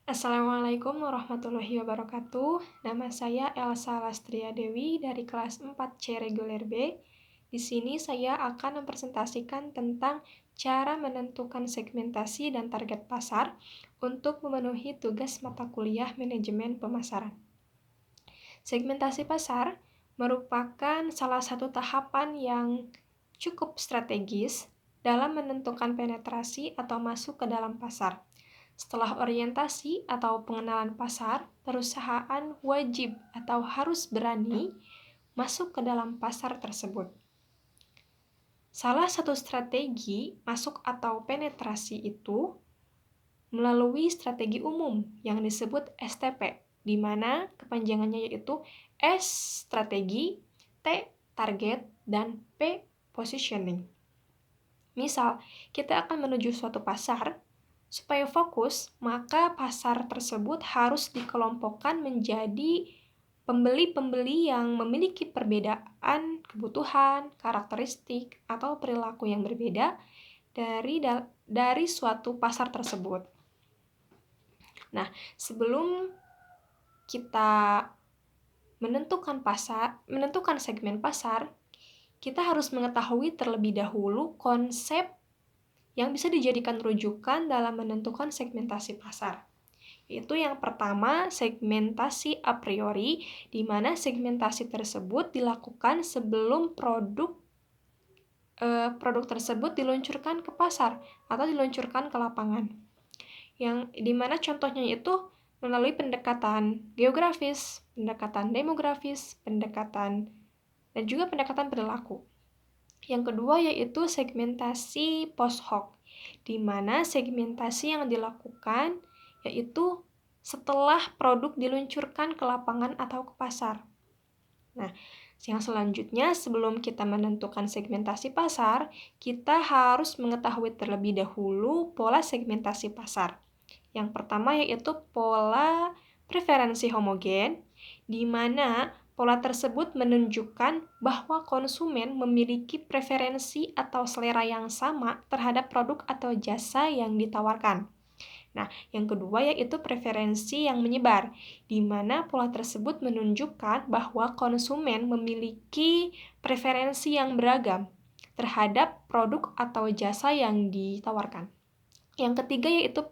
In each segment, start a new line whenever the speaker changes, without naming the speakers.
Assalamualaikum warahmatullahi wabarakatuh. Nama saya Elsa Lastria Dewi dari kelas 4C reguler B. Di sini saya akan mempresentasikan tentang cara menentukan segmentasi dan target pasar untuk memenuhi tugas mata kuliah manajemen pemasaran. Segmentasi pasar merupakan salah satu tahapan yang cukup strategis dalam menentukan penetrasi atau masuk ke dalam pasar. Setelah orientasi atau pengenalan pasar, perusahaan wajib atau harus berani masuk ke dalam pasar tersebut. Salah satu strategi masuk atau penetrasi itu melalui strategi umum yang disebut STP, di mana kepanjangannya yaitu S strategi, T target, dan P positioning. Misal, kita akan menuju suatu pasar. Supaya fokus, maka pasar tersebut harus dikelompokkan menjadi pembeli-pembeli yang memiliki perbedaan kebutuhan, karakteristik, atau perilaku yang berbeda dari suatu pasar tersebut. Nah, sebelum kita menentukan segmen pasar, kita harus mengetahui terlebih dahulu konsep yang bisa dijadikan rujukan dalam menentukan segmentasi pasar. Yaitu yang pertama, segmentasi a priori, di mana segmentasi tersebut dilakukan sebelum produk tersebut diluncurkan ke pasar atau diluncurkan ke lapangan. Yang dimana contohnya itu melalui pendekatan geografis, pendekatan demografis, dan juga pendekatan perilaku. Yang kedua yaitu segmentasi post hoc, di mana segmentasi yang dilakukan yaitu setelah produk diluncurkan ke lapangan atau ke pasar. Nah, yang selanjutnya sebelum kita menentukan segmentasi pasar, kita harus mengetahui terlebih dahulu pola segmentasi pasar. Yang pertama yaitu pola preferensi homogen, di mana pola tersebut menunjukkan bahwa konsumen memiliki preferensi atau selera yang sama terhadap produk atau jasa yang ditawarkan. Nah, yang kedua yaitu preferensi yang menyebar, di mana pola tersebut menunjukkan bahwa konsumen memiliki preferensi yang beragam terhadap produk atau jasa yang ditawarkan. Yang ketiga yaitu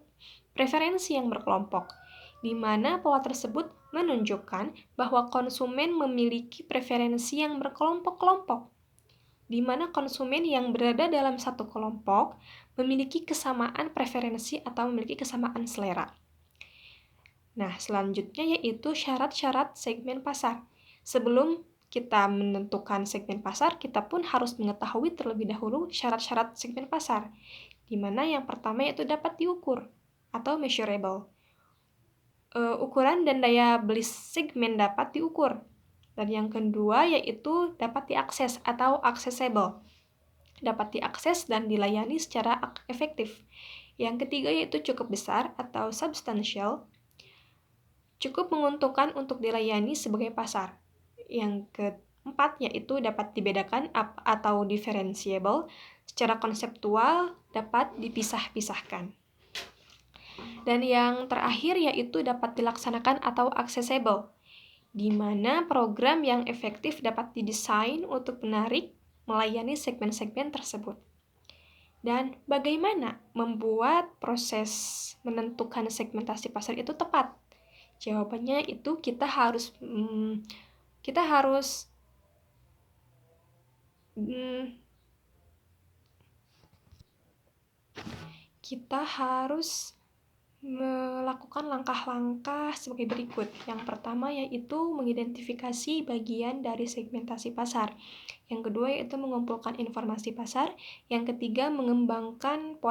preferensi yang berkelompok, di mana pola tersebut menunjukkan bahwa konsumen memiliki preferensi yang berkelompok-kelompok, di mana konsumen yang berada dalam satu kelompok memiliki kesamaan preferensi atau memiliki kesamaan selera. Nah, selanjutnya yaitu syarat-syarat segmen pasar. Sebelum kita menentukan segmen pasar, kita pun harus mengetahui terlebih dahulu syarat-syarat segmen pasar, di mana yang pertama yaitu dapat diukur atau measurable. Ukuran dan daya beli segmen dapat diukur. Dan yang kedua yaitu dapat diakses atau accessible. Dapat diakses dan dilayani secara efektif. Yang ketiga yaitu cukup besar atau substantial. Cukup menguntungkan untuk dilayani sebagai pasar. Yang keempat yaitu dapat dibedakan atau differentiable. Secara konseptual dapat dipisah-pisahkan. Dan yang terakhir yaitu dapat dilaksanakan atau accessible, di mana program yang efektif dapat didesain untuk melayani segmen-segmen tersebut. Dan bagaimana membuat proses menentukan segmentasi pasar itu tepat? Jawabannya itu kita harus melakukan langkah-langkah sebagai berikut. Yang pertama yaitu mengidentifikasi bagian dari segmentasi pasar. Yang kedua yaitu mengumpulkan informasi pasar. Yang ketiga mengembangkan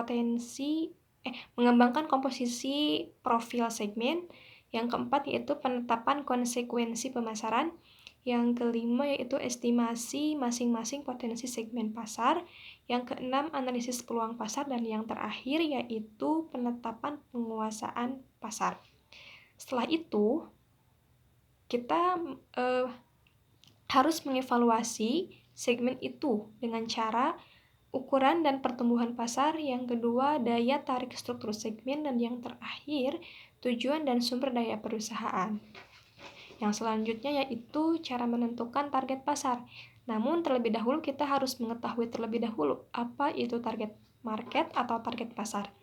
komposisi profil segmen. Yang keempat yaitu penetapan konsekuensi pemasaran. Yang kelima yaitu estimasi masing-masing potensi segmen pasar. Yang keenam analisis peluang pasar. Dan yang terakhir yaitu penetapan penguasaan pasar. Setelah itu kita harus mengevaluasi segmen itu dengan cara ukuran dan pertumbuhan pasar, yang kedua daya tarik struktur segmen, dan yang terakhir tujuan dan sumber daya perusahaan. Yang selanjutnya yaitu cara menentukan target pasar. Namun terlebih dahulu kita harus mengetahui terlebih dahulu apa itu target market atau target pasar.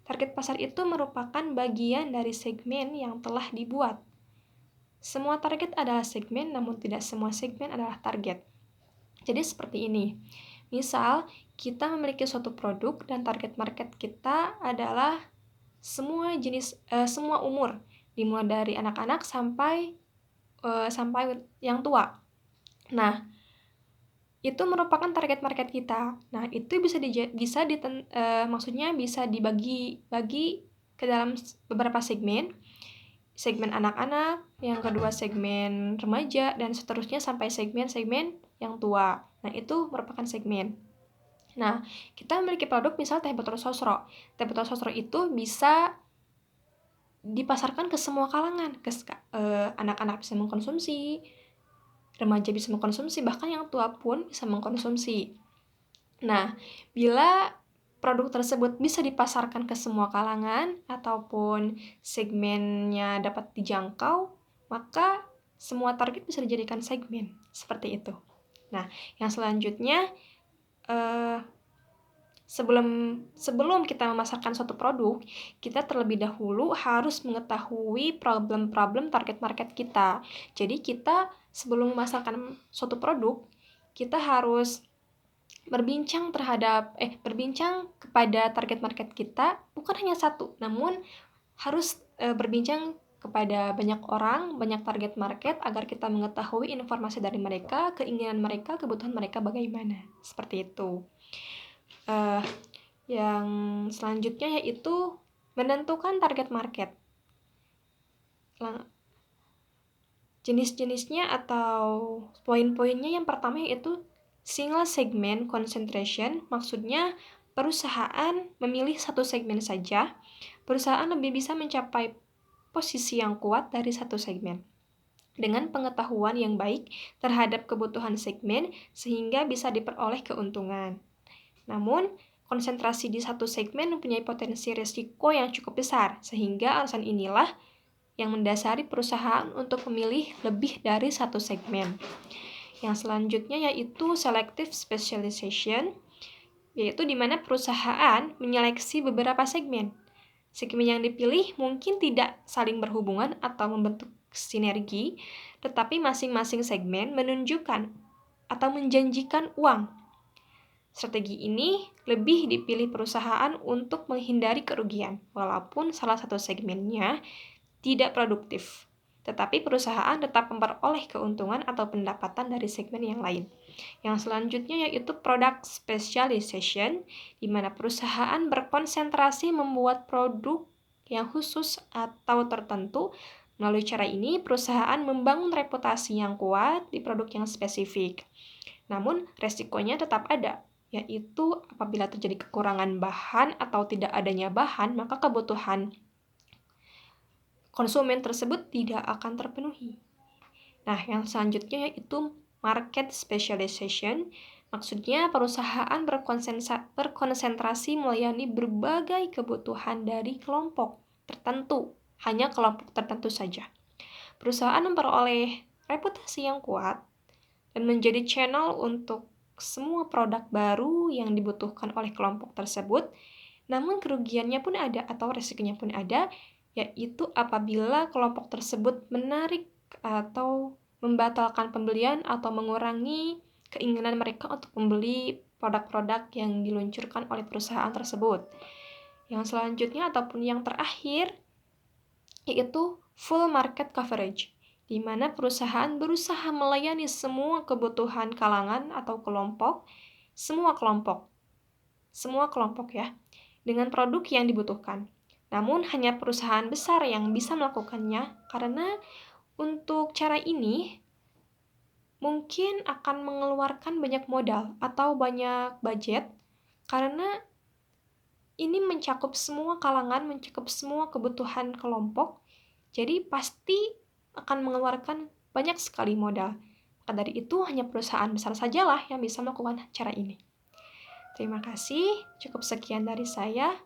Target pasar itu merupakan bagian dari segmen yang telah dibuat. Semua target adalah segmen, namun tidak semua segmen adalah target. Jadi seperti ini. Misal, kita memiliki suatu produk dan target market kita adalah semua umur, dimulai dari anak-anak sampai yang tua. Nah, itu merupakan target market kita. Nah, itu maksudnya bisa dibagi ke dalam beberapa segmen. Segmen anak-anak, yang kedua segmen remaja, dan seterusnya sampai segmen-segmen yang tua. Nah, itu merupakan segmen. Nah, kita memiliki produk misal teh botol sosro. Teh botol sosro itu bisa dipasarkan ke semua kalangan. Anak-anak bisa mengkonsumsi, remaja bisa mengkonsumsi, bahkan yang tua pun bisa mengkonsumsi. Nah, bila produk tersebut bisa dipasarkan ke semua kalangan ataupun segmennya dapat dijangkau, maka semua target bisa dijadikan segmen, seperti itu. Nah, yang selanjutnya sebelum kita memasarkan suatu produk, kita terlebih dahulu harus mengetahui problem-problem target market kita. Jadi kita sebelum memasarkan suatu produk, kita harus berbincang kepada target market kita, bukan hanya satu, namun harus berbincang kepada banyak orang, banyak target market, agar kita mengetahui informasi dari mereka, keinginan mereka, kebutuhan mereka bagaimana. Seperti itu. Yang selanjutnya yaitu menentukan target market. Jenis-jenisnya atau poin-poinnya yang pertama yaitu single segment concentration, maksudnya perusahaan memilih satu segmen saja. Perusahaan lebih bisa mencapai posisi yang kuat dari satu segmen dengan pengetahuan yang baik terhadap kebutuhan segmen sehingga bisa diperoleh keuntungan. Namun, konsentrasi di satu segmen mempunyai potensi risiko yang cukup besar, sehingga alasan inilah yang mendasari perusahaan untuk memilih lebih dari satu segmen. Yang selanjutnya yaitu selective specialization, yaitu di mana perusahaan menyeleksi beberapa segmen. Segmen yang dipilih mungkin tidak saling berhubungan atau membentuk sinergi, tetapi masing-masing segmen menunjukkan atau menjanjikan uang. Strategi ini lebih dipilih perusahaan untuk menghindari kerugian, walaupun salah satu segmennya tidak produktif, tetapi perusahaan tetap memperoleh keuntungan atau pendapatan dari segmen yang lain. Yang selanjutnya yaitu product specialization, di mana perusahaan berkonsentrasi membuat produk yang khusus atau tertentu. Melalui cara ini, perusahaan membangun reputasi yang kuat di produk yang spesifik. Namun, resikonya tetap ada, yaitu apabila terjadi kekurangan bahan atau tidak adanya bahan, maka kebutuhan konsumen tersebut tidak akan terpenuhi. Nah, yang selanjutnya yaitu market specialization, maksudnya perusahaan berkonsentrasi melayani berbagai kebutuhan dari kelompok tertentu, hanya kelompok tertentu saja. Perusahaan memperoleh reputasi yang kuat dan menjadi channel untuk semua produk baru yang dibutuhkan oleh kelompok tersebut, namun kerugiannya pun ada atau resikonya pun ada, yaitu apabila kelompok tersebut menarik atau membatalkan pembelian atau mengurangi keinginan mereka untuk membeli produk-produk yang diluncurkan oleh perusahaan tersebut. Yang selanjutnya ataupun yang terakhir yaitu full market coverage, di mana perusahaan berusaha melayani semua kebutuhan kalangan atau kelompok, semua kelompok ya, dengan produk yang dibutuhkan. Namun hanya perusahaan besar yang bisa melakukannya, karena untuk cara ini mungkin akan mengeluarkan banyak modal atau banyak budget, karena ini mencakup semua kalangan, mencakup semua kebutuhan kelompok, jadi pasti akan mengeluarkan banyak sekali modal. Maka dari itu hanya perusahaan besar sajalah yang bisa melakukan cara ini. Terima kasih, cukup sekian dari saya.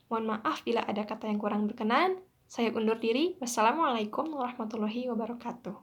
Mohon maaf bila ada kata yang kurang berkenan. Saya undur diri. Wassalamualaikum warahmatullahi wabarakatuh.